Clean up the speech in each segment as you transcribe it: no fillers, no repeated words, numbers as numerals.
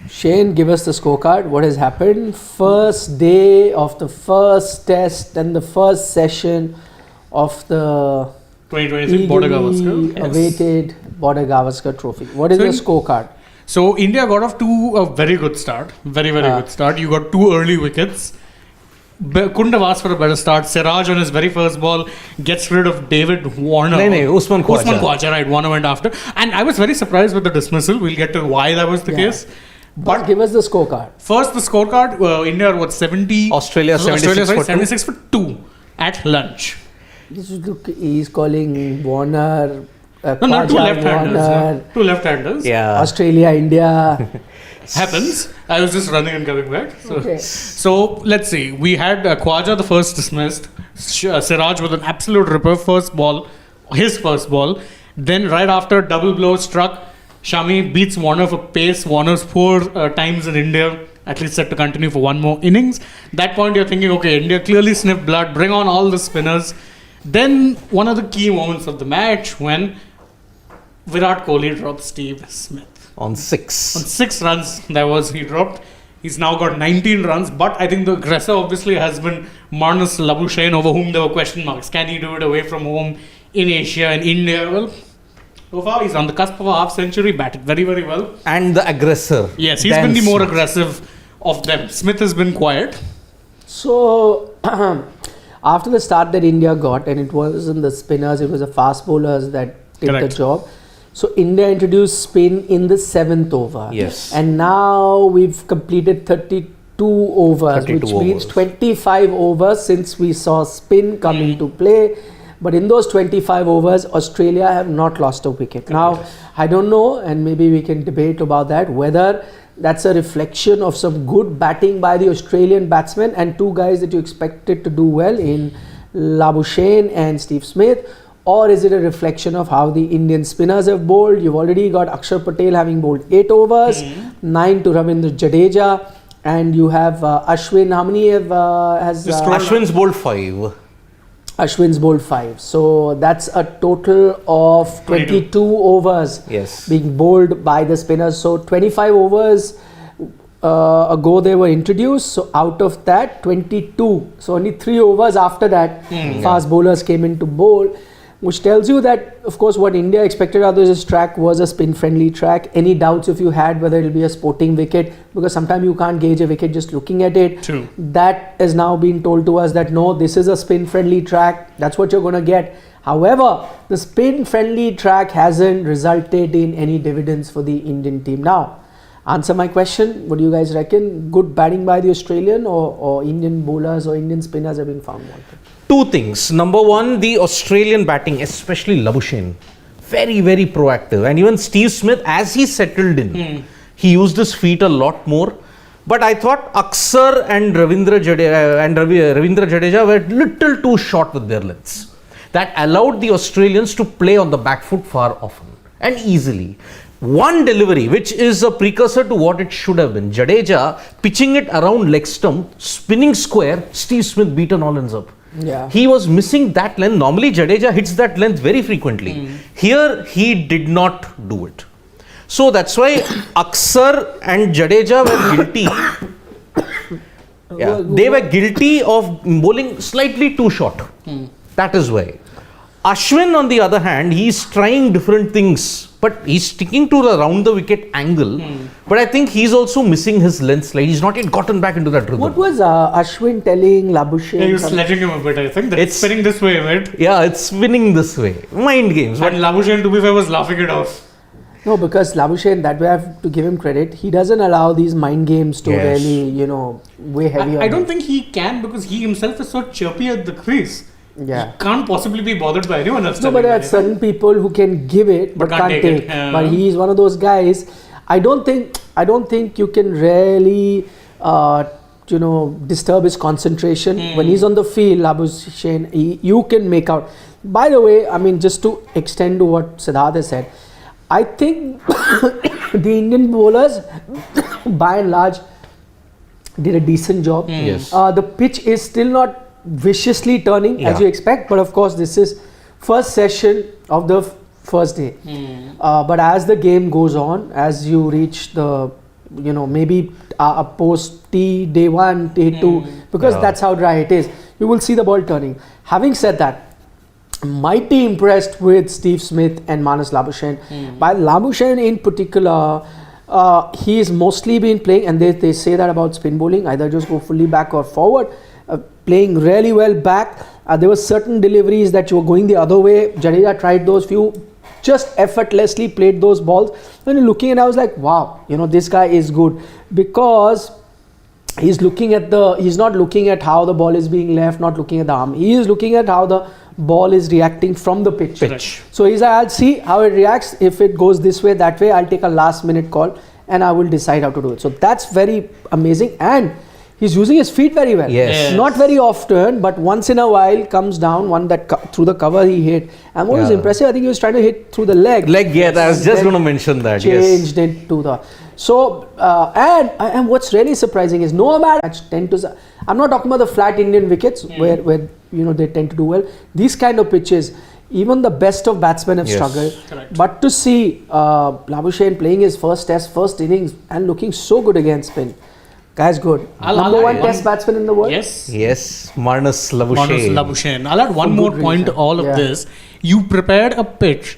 Shane, give us the scorecard. What has happened? First day of the first test and the first session of the 2023 Border Gavaskar. awaited Border Gavaskar Trophy. What is the scorecard? So India got off to a very good start. Very good start. You got 2 early wickets. Couldn't have asked for a better start. Siraj on his very first ball gets rid of David Warner. Usman Khawaja. Right. Warner went after. And I was very surprised with the dismissal. We'll get to why that was the case. But give us the scorecard. First, the scorecard. India was 70. Australia 76 for 2 at lunch. He's calling Warner. Not 2 left-handers. No. 2 left-handers. Yeah. Australia, India. Happens. I was just running and coming back. So let's see. We had Khawaja the first dismissed. Siraj with an absolute ripper his first ball. Then right after, double blow struck. Shami beats Warner for pace. Warner's 4 times in India, at least set to continue for 1 more innings. That point you're thinking, okay, India clearly sniffed blood. Bring on all the spinners. Then one of the key moments of the match when Virat Kohli dropped Steve Smith. On 6. On 6 runs, he dropped. He's now got 19 runs, but I think the aggressor obviously has been Marnus Labuschagne, over whom there were question marks. Can he do it away from home in Asia, in India? Well, so far he's on the cusp of a half century, batted very, very well. And the aggressor. Yes, he's been the more aggressive of them. Smith has been quiet. So, after the start that India got, and it wasn't the spinners, it was the fast bowlers that did the job. So India introduced spin in the 7th over. Yes. And now we've completed 32 overs, which means 25 overs since we saw spin come into play. But in those 25 overs, Australia have not lost a wicket. Now, I don't know, and maybe we can debate about that, whether that's a reflection of some good batting by the Australian batsmen and 2 guys that you expected to do well in Labuschagne and Steve Smith. Or is it a reflection of how the Indian spinners have bowled? You've already got Akshar Patel having bowled 8 overs, 9 to Ravindra Jadeja, and you have Ashwin. How many has Ashwin's bowled 5. Ashwin's bowled 5. So that's a total of 22 overs being bowled by the spinners. So 25 overs ago they were introduced. So out of that, 22. So only 3 overs after that, fast bowlers came in to bowl. Which tells you that, of course, what India expected out of this track was a spin-friendly track. Any doubts if you had whether it will be a sporting wicket, because sometimes you can't gauge a wicket just looking at it. True. That has now been told to us that no, this is a spin-friendly track. That's what you're going to get. However, the spin-friendly track hasn't resulted in any dividends for the Indian team. Now, answer my question. What do you guys reckon? Good batting by the Australian or Indian bowlers or Indian spinners have been found wanted? 2 things. Number 1, the Australian batting, especially Labuschagne, very, very proactive. And even Steve Smith, as he settled in, he used his feet a lot more. But I thought Akshar and Ravindra Jadeja were little too short with their lengths. That allowed the Australians to play on the back foot far often and easily. One delivery, which is a precursor to what it should have been. Jadeja pitching it around leg stump, spinning square, Steve Smith beaten all ends up. Yeah. He was missing that length. Normally Jadeja hits that length very frequently. Here he did not do it. So that's why Akshar and Jadeja were guilty. They were guilty of bowling slightly too short. That is why. Ashwin, on the other hand, he's trying different things, but he's sticking to the round the wicket angle. But I think he's also missing his length slightly. He's not yet gotten back into that rhythm. What was Ashwin telling Labuschagne? He was sledging him a bit, I think. It's spinning this way, mate. Yeah, it's spinning this way. Mind games. And Labuschagne, to be fair, was laughing it off. No, because Labuschagne, that way I have to give him credit. He doesn't allow these mind games to really, weigh heavy on I don't think he can, because he himself is so chirpy at the crease. Yeah. He can't possibly be bothered by anyone else. No, but there are certain people who can give it but can't take it. Yeah. But he is one of those guys. I don't think you can really disturb his concentration. When he's on the field, Labuschagne, you can make out. By the way, I mean, just to extend to what Siddharth has said, I think the Indian bowlers, by and large, did a decent job. Yes. The pitch is still not viciously turning as you expect, but of course this is first session of the first day. But as the game goes on, as you reach the maybe a post T, day 1, day 2, because that's how dry it is. You will see the ball turning. Having said that, mighty impressed with Steve Smith and Manas Labuschagne. By Labuschagne in particular, he's mostly been playing, and they say that about spin bowling, either just go fully back or forward, playing really well back. There were certain deliveries that you were going the other way. Jadeja tried those few, just effortlessly played those balls. When looking at it, I was like, wow, this guy is good, because he's not looking at how the ball is being left, not looking at the arm. He is looking at how the ball is reacting from the pitch. So he's like, I'll see how it reacts. If it goes this way, that way, I'll take a last minute call and I will decide how to do it. So that's very amazing, and he's using his feet very well. Yes. Not very often, but once in a while comes down. One that through the cover he hit, and what was impressive, I think he was trying to hit through the leg. I was just going to mention that. Changed it to the. So and what's really surprising is no matter I'm not talking about the flat Indian wickets where they tend to do well. These kind of pitches, even the best of batsmen have struggled. Correct. But to see Labuschagne playing his first innings and looking so good against spin, guy's good. Number one test batsman in the world. Yes, Manas Labuschagne. I'll add one more point to all of this. You prepared a pitch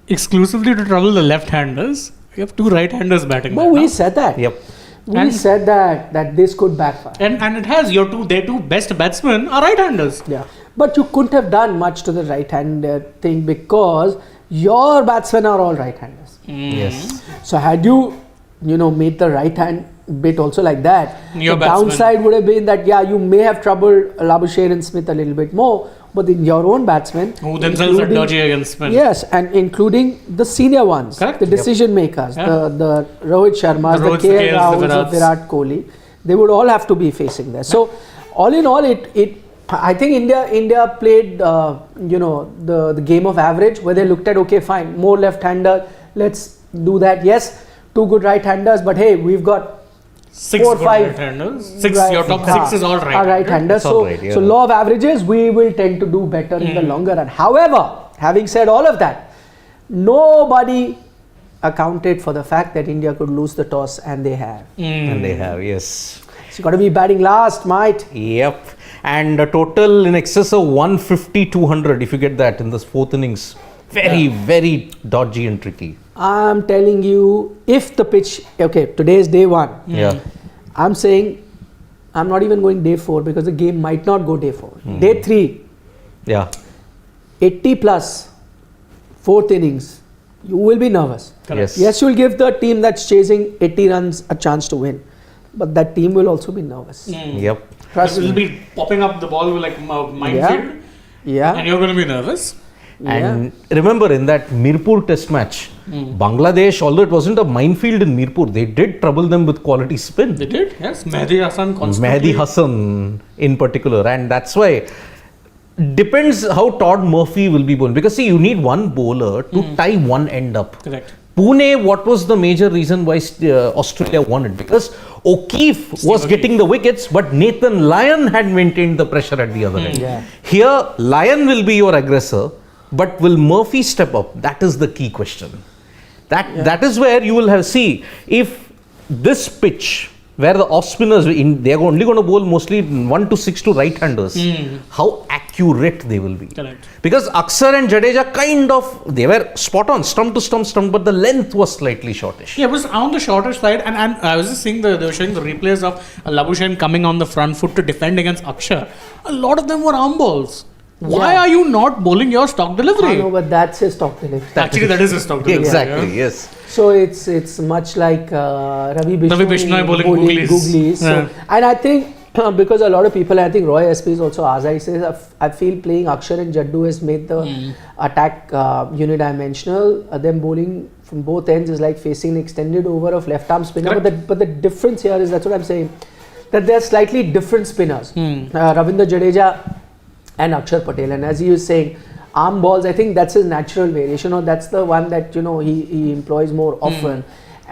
exclusively to trouble the left-handers. You have 2 right-handers batting. But we said that. Yep. We said that this could backfire. And it has. Their 2 best batsmen are right-handers. Yeah. But you couldn't have done much to the right-hander thing, because your batsmen are all right-handers. Yes. So had you made the right-hand bit also like that, Your the batsman. downside would have been that you may have troubled Labuschagne and Smith a little bit more, but in your own batsmen, who themselves are dodgy against spin. Yes, and including the senior ones, Correct. the decision makers, the Rohit Sharmas, the KL Rahuls, the Virat Kohli, they would all have to be facing there. So all in all, I think India played the game of average, where they looked at, okay, fine, more left-hander, let's do that. Yes, 2 good right-handers, but hey, we've got 6 4, good 5 right-handers. Your top 6 is all right-handers. Right, So law of averages, we will tend to do better in the longer run. However, having said all of that, nobody accounted for the fact that India could lose the toss, and they have. And they have, yes. So you got to be batting last, mate. Yep. And a total in excess of 150-200 if you get that in this 4th innings. Very, very dodgy and tricky. I'm telling you, if the pitch, today is day 1. Yeah. I'm saying, I'm not even going day 4, because the game might not go day 4. Day 3, Yeah. 80 plus, 4th innings, you will be nervous. Yes. Yes, you'll give the team that's chasing 80 runs a chance to win, but that team will also be nervous. Yep. Trust It will me. be popping up the ball like minefield. Yeah. And you're going to be nervous. And remember, in that Mirpur test match, Bangladesh, although it wasn't a minefield in Mirpur, they did trouble them with quality spin. They did, yes. Mehdi Hassan constantly. Mehdi Hassan in particular. And that's why depends how Todd Murphy will be bowling. Because see, you need one bowler to tie one end up. Correct. Pune, what was the major reason why Australia won it? Because O'Keefe was getting the wickets, but Nathan Lyon had maintained the pressure at the other end. Yeah. Here, Lyon will be your aggressor, but will Murphy step up? That is the key question. That is where you will have, see, if this pitch, where the off spinners, they are only going to bowl mostly 1 to 6 to right-handers, how accurate they will be. Correct. Because Akshar and Jadeja they were spot on, stump to stump, but the length was slightly shortish. Yeah, it was on the shorter side, and I was just seeing they were showing the replays of Labuschagne coming on the front foot to defend against Akshar. A lot of them were arm balls. Why are you not bowling your stock delivery? I know, but that's his stock delivery. Actually, that is his stock delivery. Exactly, yes. So it's much like Ravi Bishnoi bowling googlies. So, and I think because a lot of people, I think Roy SP is also, as I say, I feel playing Akshar and Jaddu has made the attack unidimensional. Them bowling from both ends is like facing an extended over of left arm spinner. But the difference here is, that's what I'm saying, that they're slightly different spinners. Ravindra Jadeja and Akshar Patel, and as he was saying, arm balls, I think that's his natural variation, or that's the one that he employs more often.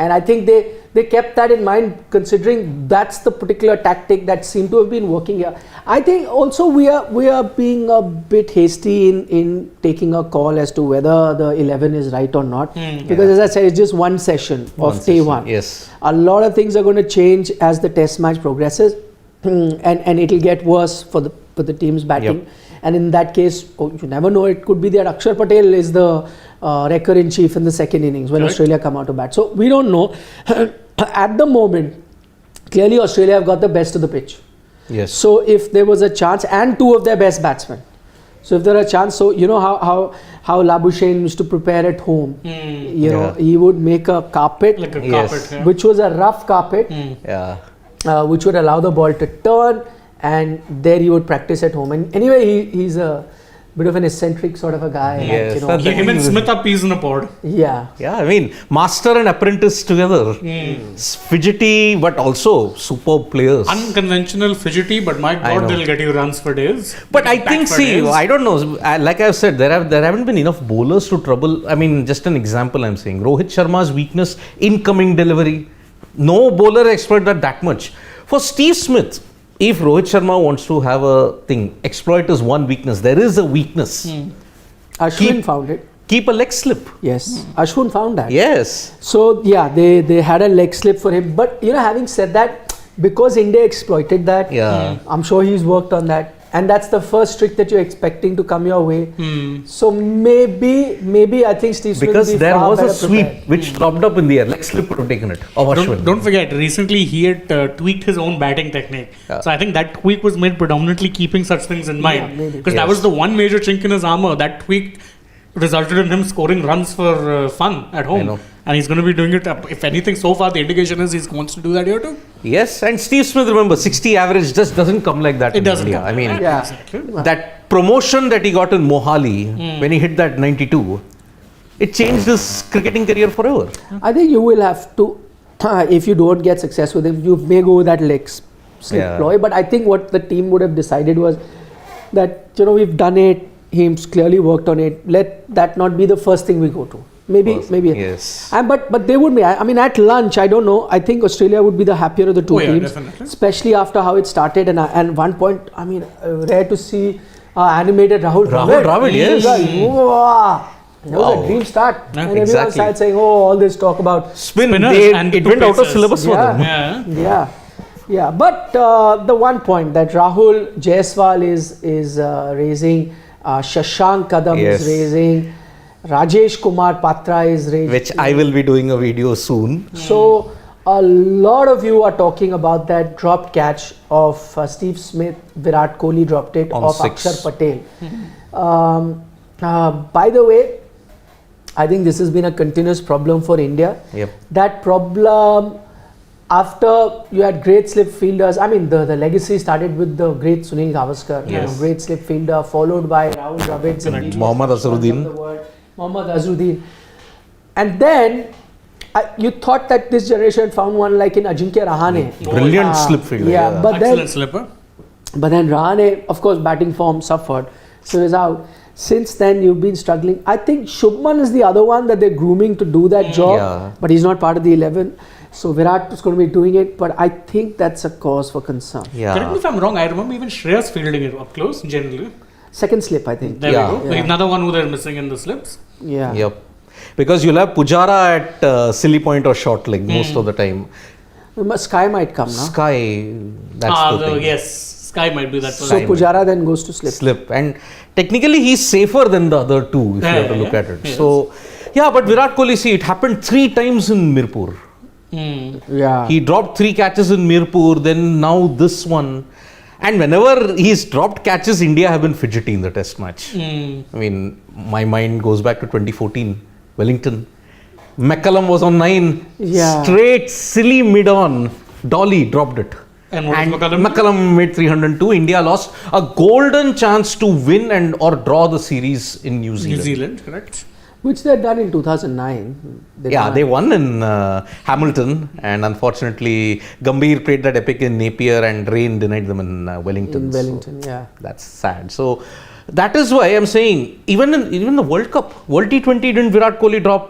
And I think they kept that in mind, considering that's the particular tactic that seemed to have been working here. I think also we are being a bit hasty in taking a call as to whether the 11 is right or not. Because as I said, it's just one session of day one. Yes. A lot of things are going to change as the test match progresses, and it'll get worse for the teams batting. Yep. And in that case, you never know, it could be that Akshar Patel is the wrecker in chief in the second innings when Australia come out to bat. So we don't know. At the moment, clearly Australia have got the best of the pitch. Yes. So if there was a chance, and two of their best batsmen. So if there are a chance, so you know how Labuschagne used to prepare at home. You know, he would make a carpet, Like a carpet, which was a rough carpet, which would allow the ball to turn, and there he would practice at home. And anyway, he's a bit of an eccentric sort of a guy. Yes, you know, that's Him and Smith are peas in a pod. yeah. Yeah, I mean, master and apprentice together. Fidgety, but also superb players. Unconventional, fidgety, but my God, they'll get you runs for days. But I Back think, for see, days. I don't know. Like I've said, there haven't been enough bowlers to trouble. I mean, just an example I'm saying. Rohit Sharma's weakness, incoming delivery. No bowler exploited that much. For Steve Smith, if Rohit Sharma wants to have a thing, exploit his one weakness. There is a weakness. Ashwin found it. Keep a leg slip. Yes, Ashwin found that. Yes. So yeah, they had a leg slip for him. But you know, having said that, because India exploited that, I'm sure he's worked on that. And that's the first trick that you're expecting to come your way. So maybe I think Steve Smith Because will be there far was a better sweep prepared. which dropped up in the air. Leg slip would have taken it. Of Ashwin. Don't forget, recently he had tweaked his own batting technique. So I think that tweak was made predominantly keeping such things in mind. maybe. Because that was the one major chink in his armor. That tweak resulted in him scoring runs for fun at home. I know. And he's going to be doing it. If anything, so far the indication is he wants to do that here too. Yes, and Steve Smith, remember, 60 average just doesn't come like that It in doesn't. India. I mean, Exactly. that promotion that he got in Mohali when he hit that 92, it changed his cricketing career forever. I think you will have to, if you don't get success with him, you may go with that leg slip ploy. But I think what the team would have decided was that, you know, we've done it, he's clearly worked on it, let that not be the first thing we go to. Maybe. Yes. But they would be. I mean, at lunch, I don't know. I think Australia would be the happier of the two teams, definitely. especially after how it started. And one point, I mean, rare to see animated Rahul Dravid, yes. Wow. That was a dream start. Yeah, And everyone exactly. started saying, "Oh, all this talk about Spin, and it two went out of pacers. syllabus for them. Yeah. But the one point that Rahul Jaiswal is raising, Shashank Kadam Yes. is raising, Rajesh Kumar Patra is raising. Which I will be doing a video soon. So a lot of you are talking about that dropped catch of Steve Smith. Virat Kohli dropped it On of 6. Akshar Patel. By the way, I think this has been a continuous problem for India. Yep. That problem, after you had great slip fielders, I mean the legacy started with the great Sunil Gavaskar, you know, great slip fielder, followed by Rahul Dravid, and Mohammad Azharuddin. Mohammad Azharuddin. And then you thought that this generation had found one like in Ajinkya Rahane. Brilliant slip fielder. Yeah, but Excellent then slipper. Rahane, of course, batting form suffered, so he's out. Since then, you've been struggling. I think Shubman is the other one that they're grooming to do that job, but he's not part of the 11. So Virat is going to be doing it, but I think that's a cause for concern. Correct me if I'm wrong, I remember even Shreyas fielding it up close, generally. Second slip, I think. There we go. Like another one who they're missing in the slips. Yeah. Yep. Because you'll have Pujara at silly point or short leg most of the time. Sky might come now. Sky, that's the thing. Yes. Sky might be that So one. Pujara then goes to slip. Slip. And technically he's safer than the other two if you have to look at it. Yes. So, but Virat Kohli, see, it happened 3 times in Mirpur. Yeah. He dropped 3 catches in Mirpur, then now this one. And whenever he's dropped catches, India have been fidgety in the test match. I mean, my mind goes back to 2014, Wellington. McCullum was on 9. Yeah. Straight, silly mid-on. Dolly dropped it. And what did McCullum do? McCullum made 302. India lost a golden chance to win or draw the series in New Zealand. New Zealand, correct. Which they had done in 2009. They won in Hamilton, and unfortunately Gambhir played that epic in Napier and rain denied them in Wellington. In Wellington, so that's sad. So That is why I'm saying, even in the World Cup, World T20, didn't Virat Kohli drop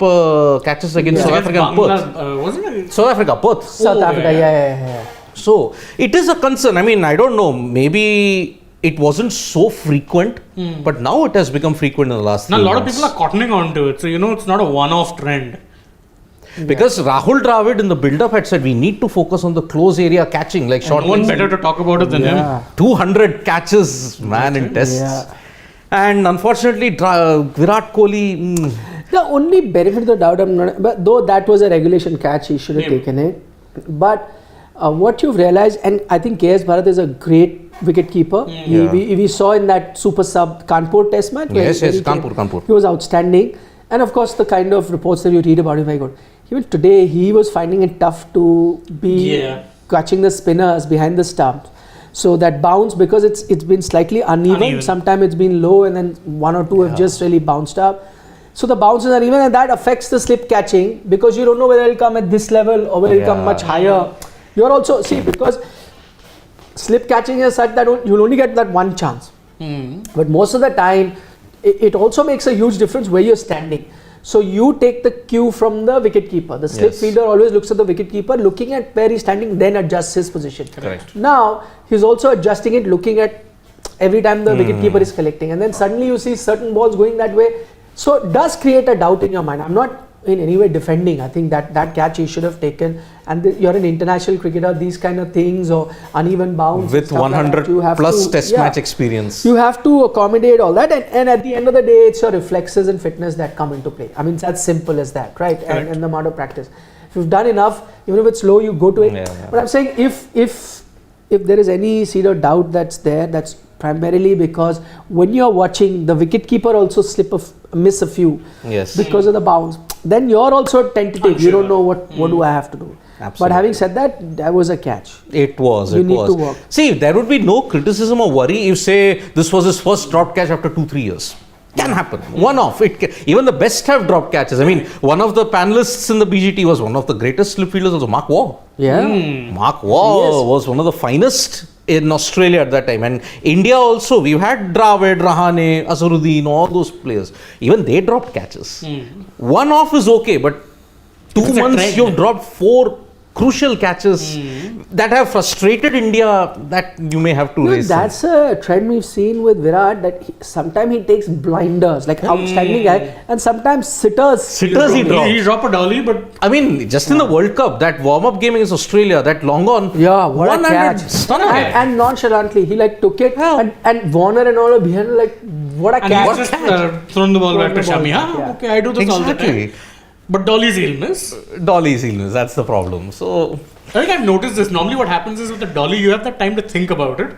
catches against South Africa and Perth? Wasn't it? South Africa, Perth. South Africa, yeah. So, it is a concern. I mean, I don't know, maybe it wasn't so frequent, but now it has become frequent in the last Now, a lot of months. people are cottoning on to it. So, it's not a one-off trend. Because Rahul Dravid in the build-up had said, we need to focus on the close area catching, like short No one ones. better to talk about it than him. 200 catches, man, in tests. Yeah. And unfortunately, Virat Kohli... The only benefit of the doubt, but though that was a regulation catch, he should have taken it. But what you've realized, and I think KS Bharat is a great wicket keeper. We saw in that super sub Kanpur test match. Yes, Kanpur. He was outstanding. And of course, the kind of reports that you read about him, very good. Even today, he was finding it tough to be catching the spinners behind the stumps. So that bounce, because it's been slightly uneven. Sometimes it's been low and then one or two have just really bounced up. So the bounce is uneven and that affects the slip catching because you don't know whether it'll come at this level or whether it'll come much higher. You're also, because slip catching is such that you'll only get that one chance. But most of the time, it also makes a huge difference where you're standing. So you take the cue from the wicket keeper. The slip fielder always looks at the wicket keeper, looking at where he's standing, then adjusts his position. Correct. Now he's also adjusting it, looking at every time the wicket keeper is collecting, and then suddenly you see certain balls going that way. So it does create a doubt in your mind. I'm not in any way defending. I think that catch he should have taken. And you're an international cricketer. These kind of things or uneven bounce with 100 like plus test match experience. You have to accommodate all that, and at the end of the day, it's your reflexes and fitness that come into play. I mean, it's as simple as that, right? And the amount of practice. If you've done enough, even if it's slow, you go to it. But I'm saying if there is any seed of doubt that's there, that's primarily because when you're watching, the wicket keeper also miss a few because of the bounce. Then you're also tentative. You don't know what do I have to do. Absolutely. But having said that was a catch. It was. You need to work. See, there would be no criticism or worry if, say, this was his first dropped catch after 2-3 years. Can happen. One off. Even the best have dropped catches. I mean, one of the panelists in the BGT was one of the greatest slip fielders, also Mark Waugh. Mark Waugh was one of the finest in Australia at that time. And India also, we've had Dravid, Rahane, Azharuddin, all those players. Even they dropped catches. One off is okay, but 2 months you've dropped 4 crucial catches that have frustrated India, that you may have to raise. That's a trend we've seen with Virat, that sometimes he takes blinders, like outstanding guy, and sometimes sitters he dropped. He dropped a dolly, but I mean, just in the World Cup, that warm-up game against Australia, that long on, what a catch. stunner. And nonchalantly, he took it, and Warner and all are behind, what a catch. He's just thrown the ball back to Shami. Okay, I do this all the time. But Dolly's illness. That's the problem. So I think I've noticed this. Normally what happens is with the dolly, you have that time to think about it.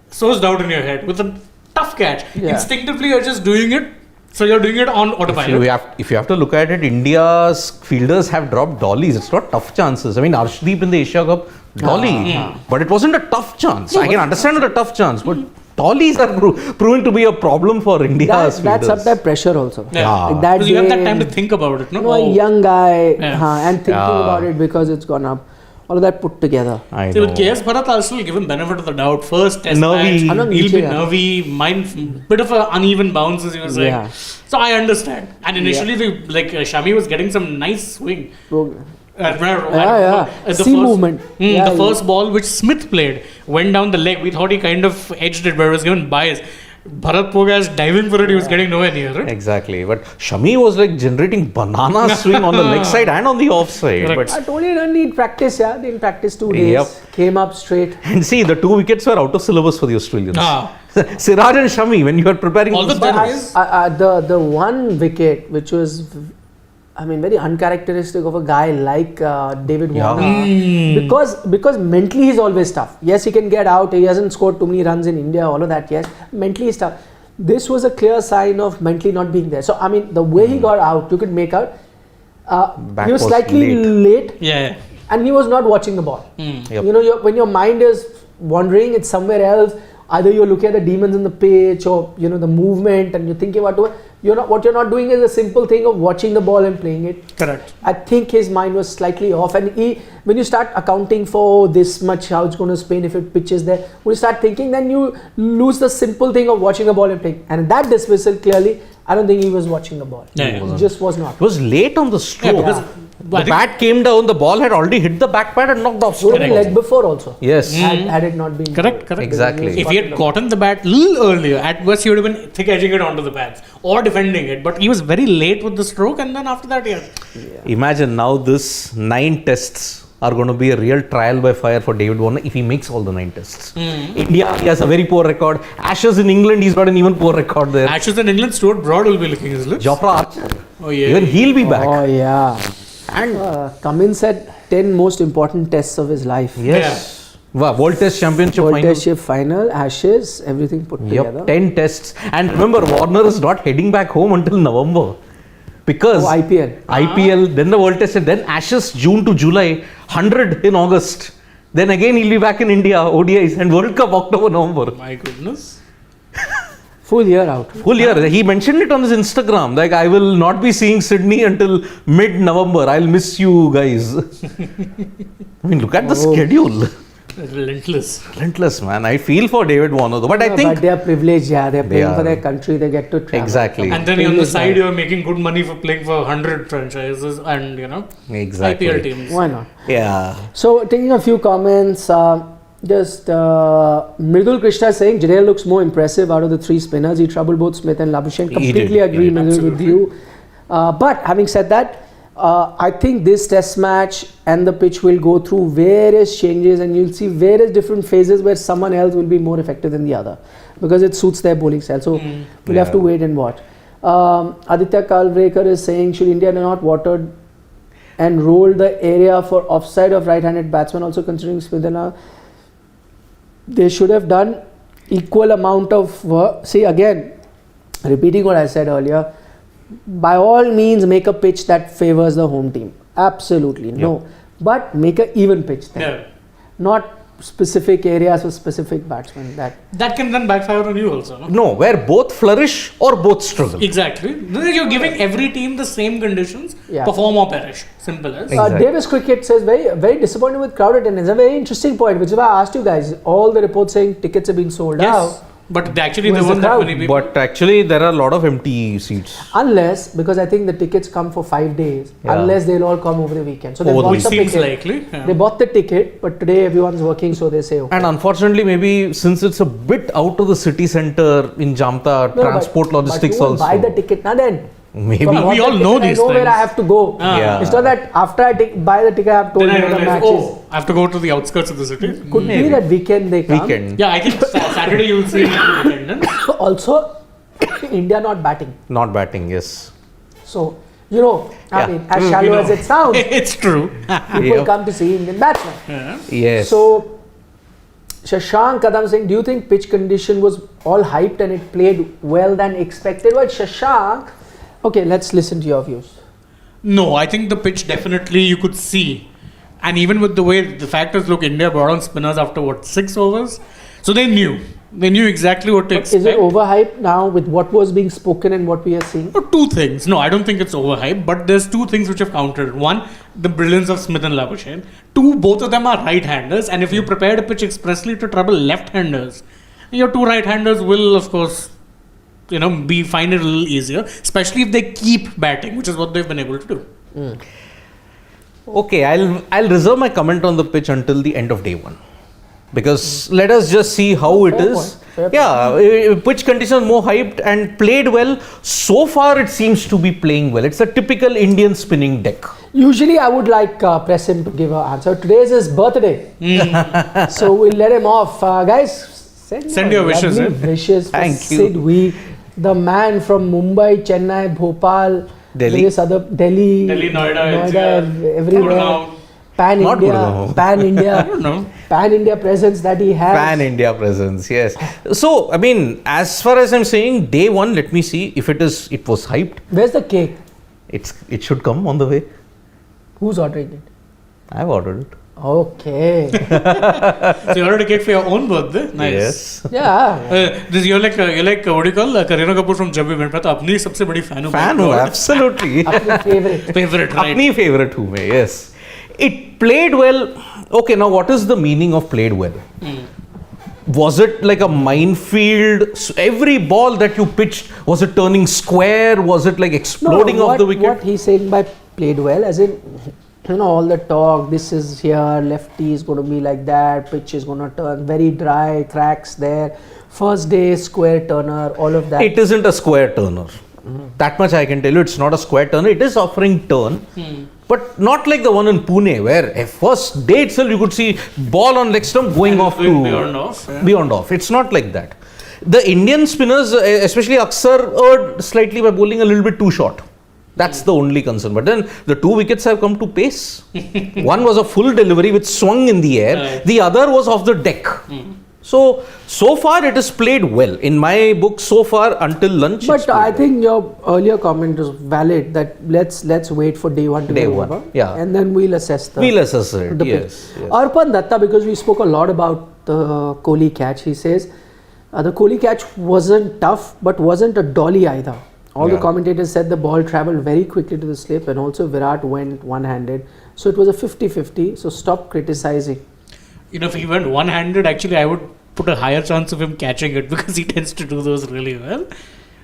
So's doubt in your head. With a tough catch, instinctively you're just doing it. So you're doing it on autopilot. If you have to look at it, India's fielders have dropped dollies. It's not tough chances. I mean, Arshdeep in the Asia Cup, dolly. But it wasn't a tough chance. I can understand it a tough chance, but dollies are proven to be a problem for India's fielders. That's sometimes pressure also. Because you have that time to think about it. A young guy and thinking about it because it's gone up. All of that put together. See, with KS Bharat, I'll still give him benefit of the doubt. First test match, he'll be nervy, bit of a uneven bounce, as you were saying. So I understand. And initially, Shami was getting some nice swing. Movement. The first ball which Smith played went down the leg. We thought he kind of edged it, but it was given bias. Bharat Poga is diving for it, he was getting nowhere near it. Exactly. But Shami was generating banana swing on the leg side and on the off side. But I told you, you don't need practice, They didn't practice 2 days. Came up straight. And see, the 2 wickets were out of syllabus for the Australians. Siraj and Shami, when you are preparing all the one wicket which was, very uncharacteristic of a guy like David Warner. Because mentally he's always tough. Yes, he can get out. He hasn't scored too many runs in India, all of that, yes. Mentally he's tough. This was a clear sign of mentally not being there. So, the way he got out, you could make out, he was slightly late. And he was not watching the ball. When your mind is wandering, it's somewhere else. Either you're looking at the demons in the pitch or, the movement and you're thinking about it. what you're not doing is a simple thing of watching the ball and playing it. Correct. I think his mind was slightly off, and when you start accounting for this much, how it's going to spin if it pitches there, when you start thinking, then you lose the simple thing of watching a ball and playing. And that dismissal, clearly, I don't think he was watching the ball. Yeah, He just was not. It was late on the stroke. because The bat came down, the ball had already hit the back pad and knocked off. Would have been leg before also. Yes. Had it not been. Correct. Exactly. If he had gotten the bat a little earlier, at worst he would have been thick edging it onto the pads or defending it. But he was very late with the stroke, and then after that, Imagine now this 9 tests are going to be a real trial by fire for David Warner if he makes all the 9 tests. India, he has a very poor record. Ashes in England, he's got an even poor record there. Ashes in England, Stuart Broad will be licking his lips. Jofra Archer, Oh yeah. even he'll be back. Oh yeah. And Cummins had 10 most important tests of his life. yes, wow, World Test Championship World final. Test Championship final, Ashes, everything put together. Yep, 10 tests. And remember, Warner is not heading back home until November. Because IPL. then the World Test, and then Ashes June to July, 100 in August. Then again he'll be back in India, ODIs, and World Cup October, November. My goodness. Full year out. Full year. He mentioned it on his Instagram. Like, I will not be seeing Sydney until mid-November. I'll miss you guys. I mean, look at the schedule. Relentless. Relentless, man. I feel for David Warner though. But I think But they are privileged, They're They playing for are. their country, they get to travel. Exactly. And then on the side, you're making good money for playing for 100 franchises and, Exactly. IPL teams. Why not? Yeah. So, taking a few comments, Mridul Krishna saying Jadel looks more impressive out of the 3 spinners. He troubled both Smith and Labuschagne. Completely agree, Mridul, with you. But having said that, I think this test match and the pitch will go through various changes, and you'll see various different phases where someone else will be more effective than the other because it suits their bowling style. So we'll have to wait and watch. Aditya Kalvrekar is saying, should India not watered and rolled the area for offside of right-handed batsman, also considering Smith and they should have done equal amount of work. See, again, repeating what I said earlier, by all means make a pitch that favors the home team. Absolutely, no. But make an even pitch then. Not specific areas for specific batsmen. That can then backfire on you also. No, where both flourish or both struggle. Exactly. Then you're giving every team the same conditions, perform or perish. Simple as. Exactly. Davis Cricket says very disappointed with crowd attendance. A very interesting point, which is why I asked you guys. All the reports saying tickets have been sold out. But actually there Where's the weren't that crowd? many people. But actually, there are a lot of empty seats. Unless, because I think the tickets come for 5 days, unless they'll all come over the weekend. So they Over the bought Which the seems ticket. likely. Yeah. They bought the ticket, but today everyone's working, so they say okay. And unfortunately, maybe since it's a bit out of the city center in Jamta, No, transport logistics but you won't also. buy the ticket now then. Maybe. From We what all the know ticket, these I know where things. I have to go. Yeah. It's not that after I buy the ticket, I have told Then you I where the realized, match is. I have to go to the outskirts of the city. Could be that weekend they come. Weekend. Yeah, I think Saturday you'll see attendance. Also, India not batting. Not batting, yes. So, I mean, as We shallow know. as it sounds, It's true. people Yep. come to see Indian batsmen. Yeah. Yes. So, Shashank Kadam saying, do you think pitch condition was all hyped and it played well than expected? Well, Shashank, okay, let's listen to your views. No, I think the pitch definitely you could see. And even with the way the fact is, look, India brought on spinners after 6 overs. So they knew. They knew exactly what to expect. Is it overhyped now with what was being spoken and what we are seeing? Two things. No, I don't think it's overhyped, but there's 2 things which have countered. One, the brilliance of Smith and Labuschagne. 2, both of them are right-handers, and if you prepared a pitch expressly to trouble left-handers, your 2 right-handers will, of course, find it a little easier, especially if they keep batting, which is what they've been able to do. Okay, I'll reserve my comment on the pitch until the end of day 1. Because let us just see how it is. Fair Pitch conditions more hyped and played well. So far, it seems to be playing well. It's a typical Indian spinning deck. Usually, I would like press him to give an answer. Today is his birthday. So, we'll let him off. Guys, Send your wishes, lovely wishes for Thank Sid you. the man from Mumbai, Chennai, Bhopal, Delhi. various other Delhi, Noida, NCR, everywhere. Gurgaon. Pan Not India, Gurgaon. Pan India, I don't know. Pan India presence that he has. Pan India presence, yes. So, I mean, as far as I'm saying, day 1, let me see if it was hyped. Where's the cake? It should come on the way. Who's ordering it? I've ordered it. Okay. So you ordered a cake for your own birthday? Nice. Yes. Yeah. You're like what do you call Kareena Kapoor from Jab We Met. मैं तो अपनी सबसे बड़ी fan हूँ. Fan हूँ, absolutely. Apni favorite. Favorite, right? अपनी favorite हूँ मैं, yes. It played well. Okay, now what is the meaning of played well? Was it like a minefield? Every ball that you pitched, was it turning square? Was it like exploding off the wicket? What he's saying by played well, as in, all the talk, this is here, lefty is going to be like that, pitch is going to turn very dry, cracks there, first day, square turner, all of that. It isn't a square turner. That much I can tell you. It's not a square turner. It is offering turn. But not like the one in Pune, where a first day itself you could see ball on leg stump going off to beyond off. Yeah. Beyond off. It's not like that. The Indian spinners, especially Aksar, erred slightly by bowling a little bit too short. That's the only concern. But then the 2 wickets have come to pace. One was a full delivery which swung in the air. Right. The other was off the deck. So far it is played well. In my book, so far until lunch. But I think your earlier comment is valid that let's wait for day one to Day be one, over, yeah. and then we'll assess it. the pitch. yes. Arpan Datta, because we spoke a lot about the Kohli catch, he says the Kohli catch wasn't tough, but wasn't a dolly either. All the commentators said the ball travelled very quickly to the slip, and also Virat went one-handed. So it was a 50-50. So stop criticizing. If he went one-handed, actually I would put a higher chance of him catching it because he tends to do those really well.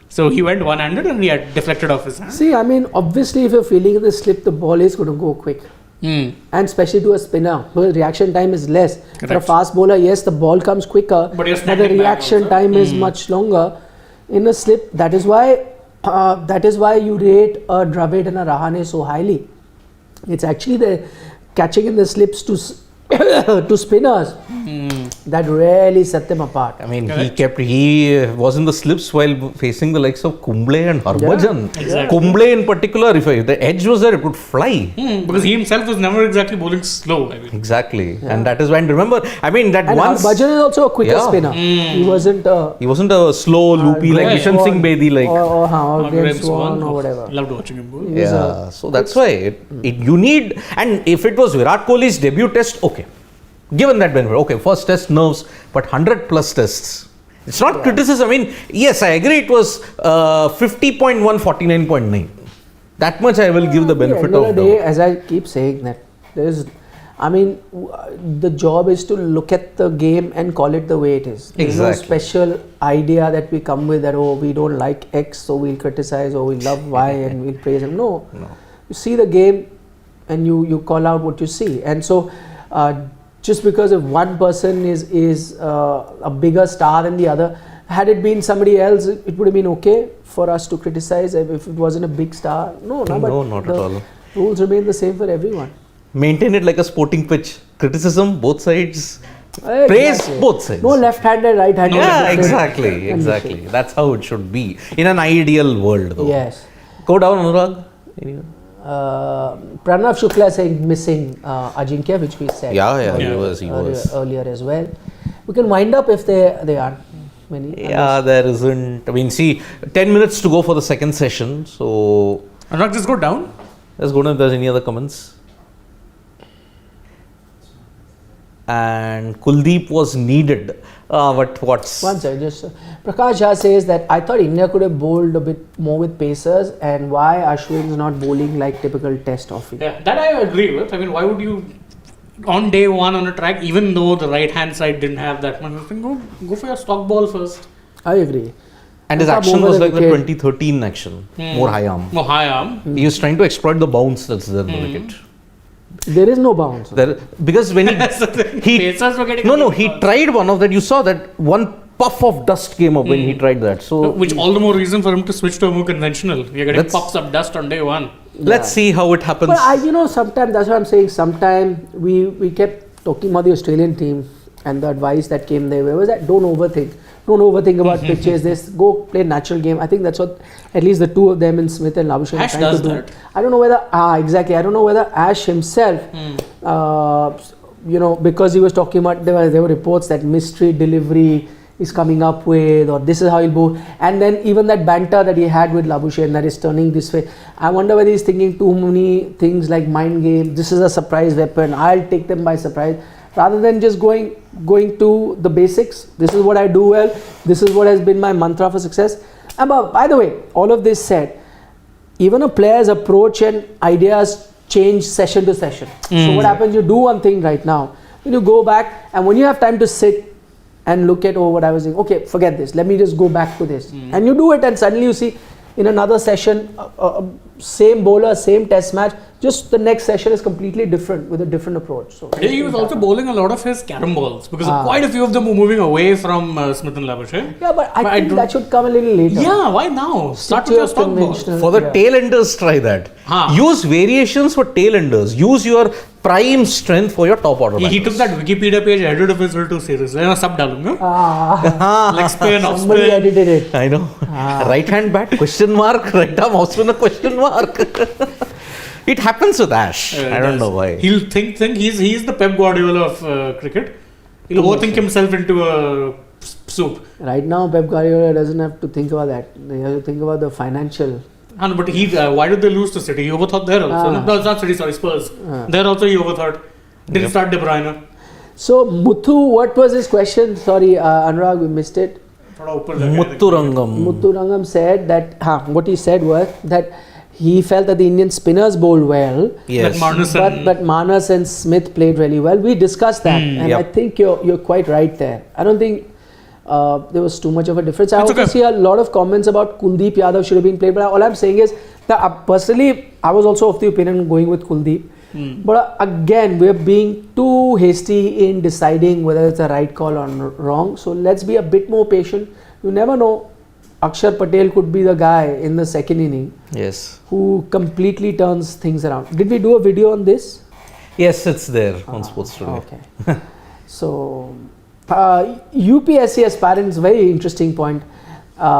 So he went one-handed and he had deflected off his hand. See, I mean, obviously if you're feeling the slip, the ball is going to go quick. And especially to a spinner, because reaction time is less. Correct. For a fast bowler, yes, the ball comes quicker, But you're the snapping back reaction also. time is much longer. In a slip, that is why you rate a Dravid and a Rahane so highly. It's actually the catching in the slips to spinners that really set them apart. I mean, he was in the slips while facing the likes of Kumble and Harbhajan. Exactly. Kumble in particular, if the edge was there, it would fly. Because he himself was never exactly bowling slow. I mean. Exactly. And that is why, and remember, I mean, that And once... Harbhajan is also a quicker spinner. He wasn't a slow, loopy like Vishan Singh Bedi like. Or Graham Swan or whatever. Loved watching him bowl. Yeah, so that's why you need, and if it was Virat Kohli's debut test, okay. Given that benefit, okay, first test nerves, but 100 plus tests. It's not criticism. I mean, yes, I agree it was 50.1, 49.9. That much I will give the benefit of the day, as I keep saying that the job is to look at the game and call it the way it is. There's no special idea that we come with that, we don't like X, so we'll criticize, or we love Y and we'll praise him. No. You see the game and you call out what you see. And so, just because if one person is a bigger star than the other, had it been somebody else, it would have been okay for us to criticize if it wasn't a big star. No, not at all. Rules remain the same for everyone. Maintain it like a sporting pitch. Criticism, both sides. Praise, both sides. No left-handed, right-handed. Yeah, exactly. That's how it should be. In an ideal world, though. Yes. Go down, Anurag. Anyone? Pranav Shukla saying missing Ajinkya, which we said He was. Earlier as well. We can wind up if they aren't many. Yeah, there isn't. I mean, see, 10 minutes to go for the second session. So, Anurag, just go down. Let's go down if there's any other comments. And Kuldeep was needed. But what's... One second, just Prakash Jha says that I thought India could have bowled a bit more with pacers, and why Ashwin's not bowling like typical test offie. Yeah, that I agree with. I mean, why would you, on day one on a track, even though the right hand side didn't have that much, go for your stock ball first. I agree. And his action was like the 2013 action. More high arm. More high arm. He was trying to exploit the bounce that's there in the wicket. There is no bounce. Because when he tried one of that. You saw that one puff of dust came up when he tried that. So which all the more reason for him to switch to a more conventional. You're getting puffs of dust on day one. Let's see how it happens. But sometimes that's what I'm saying. Sometimes we kept talking about the Australian team and the advice that came their way was that don't overthink. Don't overthink about pitches. Just go play natural game. I think that's what at least the two of them in Smith and Labuschagne are trying to do. That. I don't know whether exactly. I don't know whether Ash himself, because he was talking about there were reports that mystery delivery is coming up with, or this is how he'll bowl. And then even that banter that he had with Labuschagne that is turning this way. I wonder whether he's thinking too many things like mind game. This is a surprise weapon. I'll take them by surprise. Rather than just going to the basics. This is what I do well. This is what has been my mantra for success. And by the way, all of this said, even a player's approach and ideas change session to session. So what happens, you do one thing right now, then you go back, and when you have time to sit and look at, what I was doing, okay, forget this, let me just go back to this. And you do it, and suddenly you see in another session, same bowler, same test match, just the next session is completely different with a different approach. So he was also bowling a lot of his carom balls because quite a few of them were moving away from Smith and Labuschagne. Yeah, but I think that should come a little later. Yeah, why now? Start with your stock balls. For the tail-enders, try that. Use variations for tail-enders. Use your prime strength for your top order. He took that Wikipedia page, edited of his to series. Sub dalunga. Leg spin, off Somebody spin. edited it. I know. Right hand bat, question mark. Right arm off spin, a question mark. It happens with Ash. I don't know why. He'll think he's the Pep Guardiola of cricket. He'll overthink himself into a soup. Right now, Pep Guardiola doesn't have to think about that. They have to think about the financial. But why did they lose to City? He overthought there also. No, it's not City, sorry, Spurs. There also he overthought. Didn't start De Bruyne. So, Muthu, what was his question? Sorry, Anurag, we missed it. Muthurangam said that, what he said was that he felt that the Indian spinners bowled well. Yes. But Manas and Smith played really well. We discussed that. And I think you're quite right there. I don't think there was too much of a difference. I also see a lot of comments about Kuldeep Yadav should have been played. But all I'm saying is that personally, I was also of the opinion going with Kuldeep. But again, we're being too hasty in deciding whether it's a right call or wrong. So let's be a bit more patient. You never know. Akshar Patel could be the guy in the second inning. Yes. Who completely turns things around. Did we do a video on this? Yes, it's there on Sports Today. Okay. So, UPSC aspirants, very interesting point.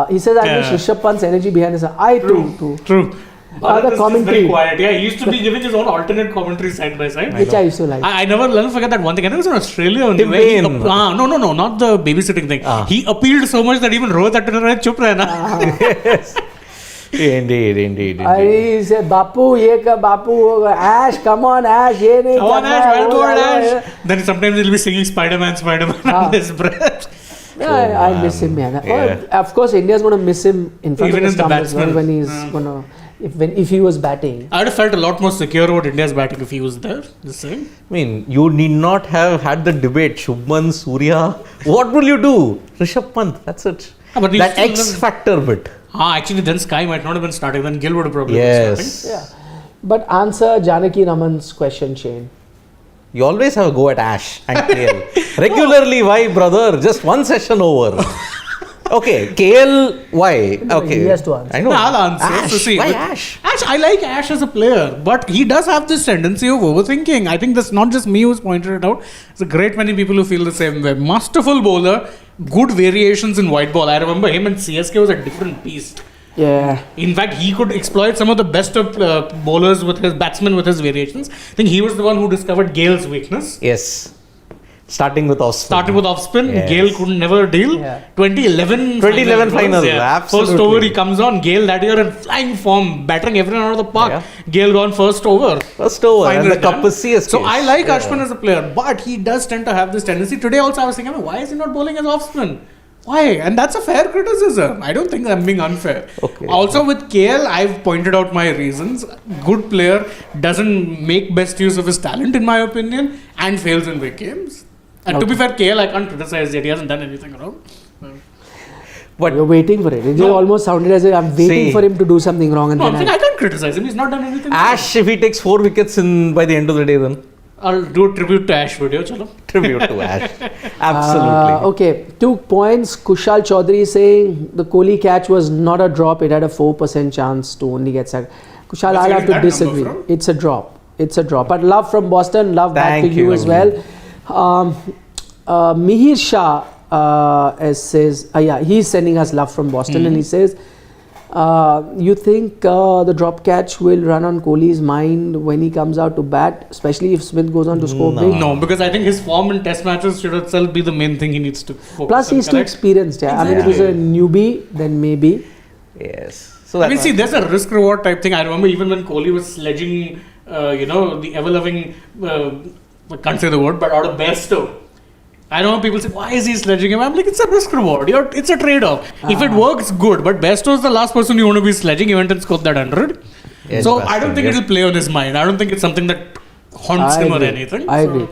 He says, I wish Rishabh Pant's energy behind this. I too. True. The commentary. Very quiet. Yeah, he used to be giving his own alternate commentary side by side. Which I used to like. I never forget that one thing. I think it was in Australia only. No, not the babysitting thing. He appealed so much that even Rohit Attanara chup raha. Yes. Indeed. He said, Bapu, Ash, come on, Ash. Come on, Ash, well told, Ash. Then sometimes he'll be singing Spider-Man under his breath. Yeah, I miss him, man. Of course, India's going to miss him in front of the stump as well when he's going to... If he was batting. I would have felt a lot more secure about India's batting if he was there. Just saying. I mean, you need not have had the debate. Shubman, Surya. What will you do? Rishabh Pant. That's it. But that X factor bit. Actually, then Sky might not have been starting. Then Gill would have probably been starting. Yeah. But answer Janaki Raman's question, Shane. You always have a go at Ash and KL. Regularly, why, brother? Just one session over. Okay, KL, why? Okay. He has to answer. I know. I'll answer. Ash, so see, why Ash? I like Ash as a player, but he does have this tendency of overthinking. I think that's not just me who's pointed it out. It's a great many people who feel the same way. Masterful bowler, good variations in white ball. I remember him and CSK was a different beast. Yeah. In fact, he could exploit some of the best of bowlers with his batsmen with his variations. I think he was the one who discovered Gale's weakness. Yes. Starting with off spin. Yes. Gale could never deal. Yeah. 2011 final. Absolutely. First over he comes on. Gale that year in flying form, battering everyone out of the park. Yeah. Gale gone first over. And the cup is CSK. So I like Ashwin as a player, but he does tend to have this tendency. Today also I was thinking, why is he not bowling as off spin? Why? And that's a fair criticism. I don't think I'm being unfair. Okay. Also with KL, I've pointed out my reasons. Good player doesn't make best use of his talent in my opinion and fails in big games. And to be fair, KL I can't criticize yet. He hasn't done anything wrong. But you're waiting for it. It almost sounded as if I'm waiting for him to do something wrong. And I can't criticize him. He's not done anything Ash, if he takes 4 wickets by the end of the day, then I'll do a tribute to Ash video. Chalo. Tribute to Ash. Absolutely. Okay, 2 points. Kushal Chaudhary saying the Kohli catch was not a drop. It had a 4% chance to only get sacked. Kushal, I'll have to disagree. It's a drop. But love from Boston. Love back to you as well. Mihir Shah says, he's sending us love from Boston and he says, You think the drop catch will run on Kohli's mind when he comes out to bat, especially if Smith goes on to score big? No, because I think his form in test matches should itself be the main thing he needs to focus Plus, on, he's too correct? experienced. Yeah. I mean, if it was a newbie, then maybe. Yes. So I mean, see, there's a risk reward type thing. I remember even when Kohli was sledging, the ever loving, I can't say the word, but out of Bairstow. I know people say, why is he sledging him? I'm like, it's a risk reward. It's a trade off. If it works, good. But Bairstow is the last person you want to be sledging. He went and scored that 100. Yes, so Bairstow, I don't think it'll play on his mind. I don't think it's something that haunts him or anything. I agree.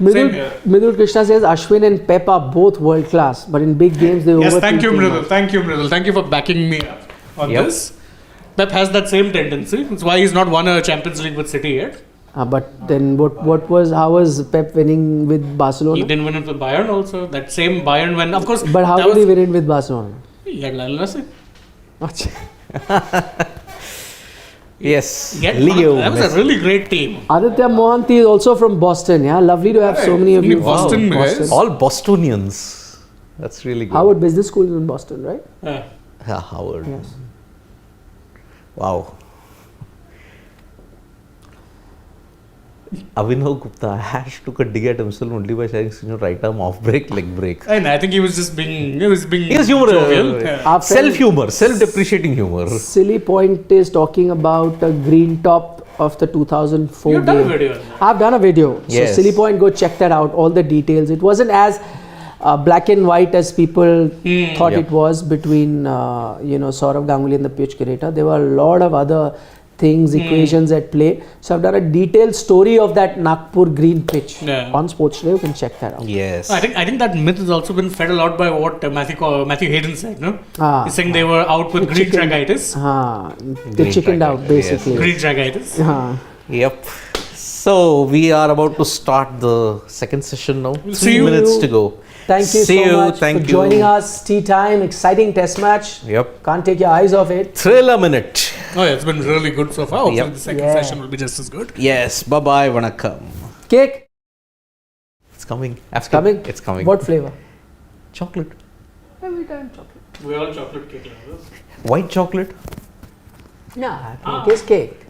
Midul Krishna says Ashwin and Pep are both world class, but in big games they Yes, overthink thank you, too Mridul. much. Thank you, Mridul. Thank you for backing me up on this. Pep has that same tendency. That's why he's not won a Champions League with City yet. But then how was Pep winning with Barcelona? He didn't win it with Bayern also. That same Bayern when, of course. But how did he win it with Barcelona? He had Lionel Messi. Yes. Leo. That was a really great team. Aditya Mohanty is also from Boston. Yeah, lovely to have so many of you. Boston from guys. All Bostonians. That's really good. Harvard Business School is in Boston, right? Yeah. Yeah, Howard. Yes. Wow. Avinav Gupta Ash took a dig at himself only by saying right arm off break, leg break. And I think he was just being. He was humor. jovial. Yeah. Self humor, self depreciating humor. Silly Point is talking about a green top of the 2004 You've done a game. video on that. I've done a video. Yes. So Silly Point, go check that out. All the details. It wasn't as black and white as people thought it was between Saurav Ganguly and the pitch curator. There were a lot of other things, equations at play. So I've done a detailed story of that Nagpur green pitch on Sports Today. You can check that out. Yes. I think that myth has also been fed a lot by what Matthew Hayden said. No, he's saying they were out with green trachitis. They chickened out basically. Green trachitis. Yep. So we are about to start the second session now. See 3 minutes to go. Thank you See so you. much Thank for you. joining us. Tea time, exciting test match. Yep. Can't take your eyes off it. Thriller minute. Oh yeah, it's been really good so far. Hopefully the second Yeah. session will be just as good. Yes. Bye bye. Vanakkam. Cake. It's coming. It's coming. It's coming. What flavor? Chocolate. Every time chocolate. We're all chocolate cake lovers. White chocolate. Yeah, cake is cake.